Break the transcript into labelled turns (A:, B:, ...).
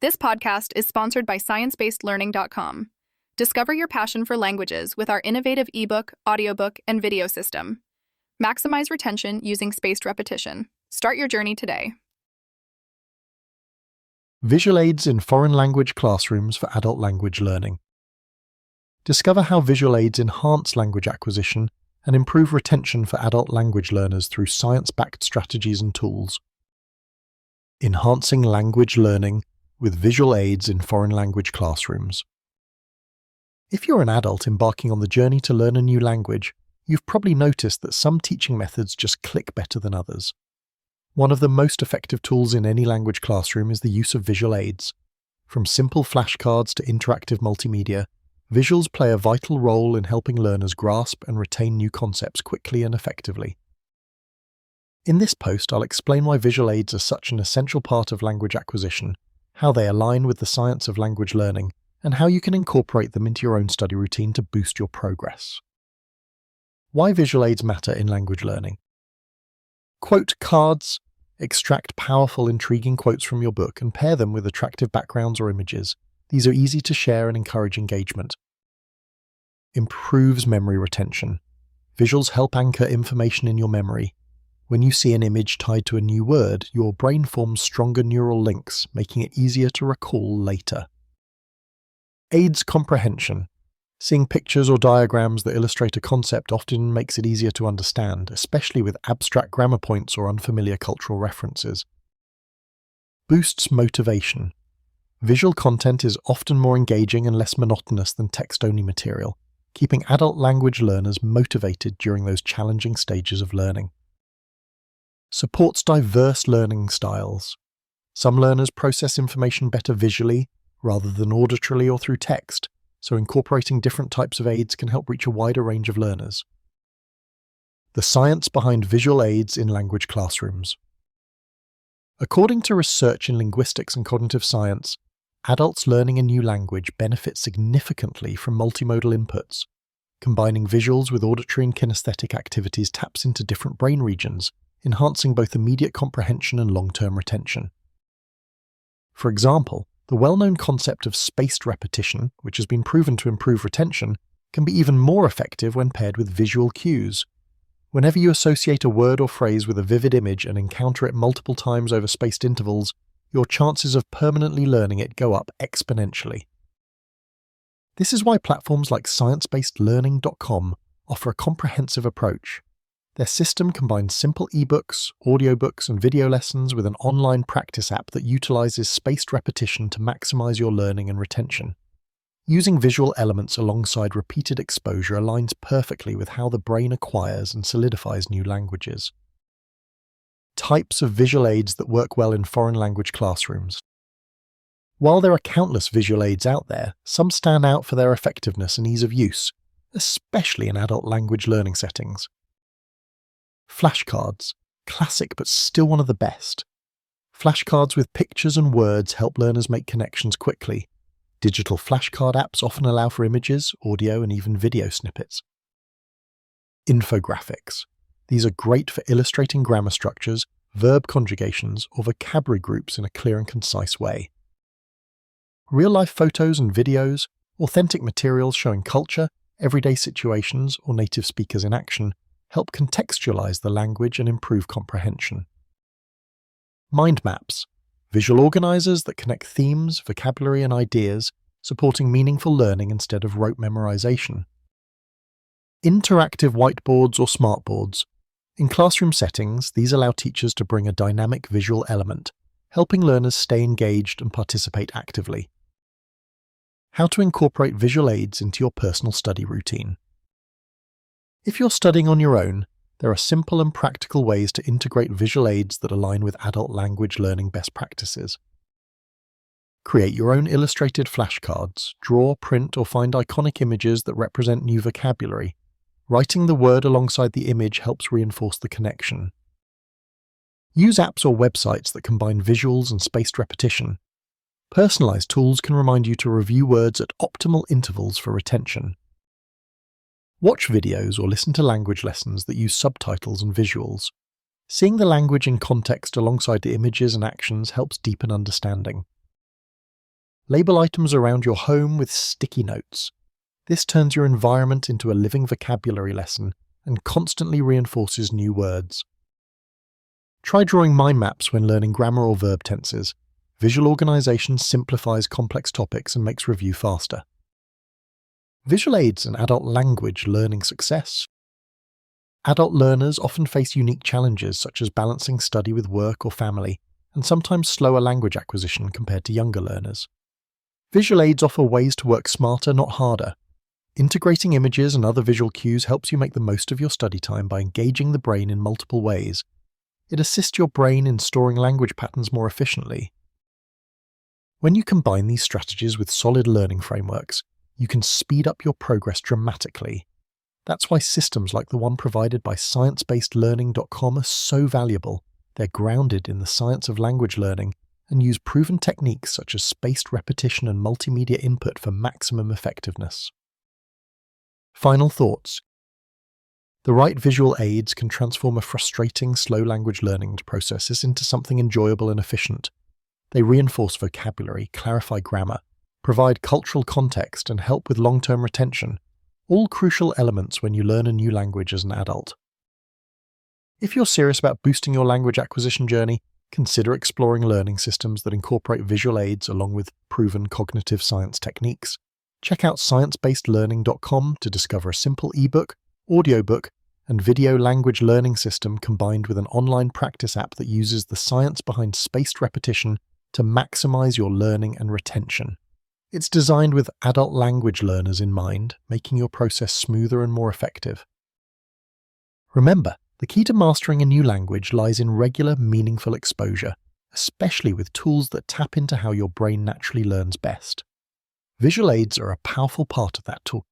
A: This podcast is sponsored by ScienceBasedLearning.com. Discover your passion for languages with our innovative ebook, audiobook, and video system. Maximize retention using spaced repetition. Start your journey today.
B: Visual aids in foreign language classrooms for adult language learning. Discover how visual aids enhance language acquisition and improve retention for adult language learners through science-backed strategies and tools. Enhancing language learning with visual aids in foreign language classrooms. If you're an adult embarking on the journey to learn a new language, you've probably noticed that some teaching methods just click better than others. One of the most effective tools in any language classroom is the use of visual aids. From simple flashcards to interactive multimedia, visuals play a vital role in helping learners grasp and retain new concepts quickly and effectively. In this post, I'll explain why visual aids are such an essential part of language acquisition, how they align with the science of language learning, and how you can incorporate them into your own study routine to boost your progress. Why visual aids matter in language learning. Quote cards. Extract powerful, intriguing quotes from your book and pair them with attractive backgrounds or images. These are easy to share and encourage engagement. Improves memory retention. Visuals help anchor information in your memory. When you see an image tied to a new word, your brain forms stronger neural links, making it easier to recall later. Aids comprehension. Seeing pictures or diagrams that illustrate a concept often makes it easier to understand, especially with abstract grammar points or unfamiliar cultural references. Boosts motivation. Visual content is often more engaging and less monotonous than text-only material, keeping adult language learners motivated during those challenging stages of learning. Supports diverse learning styles. Some learners process information better visually rather than auditorily or through text, so incorporating different types of aids can help reach a wider range of learners. The science behind visual aids in language classrooms. According to research in linguistics and cognitive science, adults learning a new language benefit significantly from multimodal inputs. Combining visuals with auditory and kinesthetic activities taps into different brain regions, enhancing both immediate comprehension and long-term retention. For example, the well-known concept of spaced repetition, which has been proven to improve retention, can be even more effective when paired with visual cues. Whenever you associate a word or phrase with a vivid image and encounter it multiple times over spaced intervals, your chances of permanently learning it go up exponentially. This is why platforms like ScienceBasedLearning.com offer a comprehensive approach. Their system combines simple ebooks, audiobooks, and video lessons with an online practice app that utilizes spaced repetition to maximize your learning and retention. Using visual elements alongside repeated exposure aligns perfectly with how the brain acquires and solidifies new languages. Types of visual aids that work well in foreign language classrooms. While there are countless visual aids out there, some stand out for their effectiveness and ease of use, especially in adult language learning settings. Flashcards, classic but still one of the best. Flashcards with pictures and words help learners make connections quickly. Digital flashcard apps often allow for images, audio, and even video snippets. Infographics. These are great for illustrating grammar structures, verb conjugations, or vocabulary groups in a clear and concise way. Real-life photos and videos, authentic materials showing culture, everyday situations, or native speakers in action help contextualize the language and improve comprehension. Mind maps, visual organizers that connect themes, vocabulary, and ideas, supporting meaningful learning instead of rote memorization. Interactive whiteboards or smartboards. In classroom settings, these allow teachers to bring a dynamic visual element, helping learners stay engaged and participate actively. How to incorporate visual aids into your personal study routine. If you're studying on your own, there are simple and practical ways to integrate visual aids that align with adult language learning best practices. Create your own illustrated flashcards, draw, print, or find iconic images that represent new vocabulary. Writing the word alongside the image helps reinforce the connection. Use apps or websites that combine visuals and spaced repetition. Personalized tools can remind you to review words at optimal intervals for retention. Watch videos or listen to language lessons that use subtitles and visuals. Seeing the language in context alongside the images and actions helps deepen understanding. Label items around your home with sticky notes. This turns your environment into a living vocabulary lesson and constantly reinforces new words. Try drawing mind maps when learning grammar or verb tenses. Visual organization simplifies complex topics and makes review faster. Visual aids and adult language learning success. Adult learners often face unique challenges such as balancing study with work or family, and sometimes slower language acquisition compared to younger learners. Visual aids offer ways to work smarter, not harder. Integrating images and other visual cues helps you make the most of your study time by engaging the brain in multiple ways. It assists your brain in storing language patterns more efficiently. When you combine these strategies with solid learning frameworks, you can speed up your progress dramatically. That's why systems like the one provided by ScienceBasedLearning.com are so valuable. They're grounded in the science of language learning and use proven techniques such as spaced repetition and multimedia input for maximum effectiveness. Final thoughts. The right visual aids can transform a frustrating, slow language learning processes into something enjoyable and efficient. They reinforce vocabulary, clarify grammar, provide cultural context, and help with long-term retention, all crucial elements when you learn a new language as an adult. If you're serious about boosting your language acquisition journey, consider exploring learning systems that incorporate visual aids along with proven cognitive science techniques. Check out ScienceBasedLearning.com to discover a simple ebook, audiobook, and video language learning system combined with an online practice app that uses the science behind spaced repetition to maximize your learning and retention. It's designed with adult language learners in mind, making your process smoother and more effective. Remember, the key to mastering a new language lies in regular, meaningful exposure, especially with tools that tap into how your brain naturally learns best. Visual aids are a powerful part of that tool.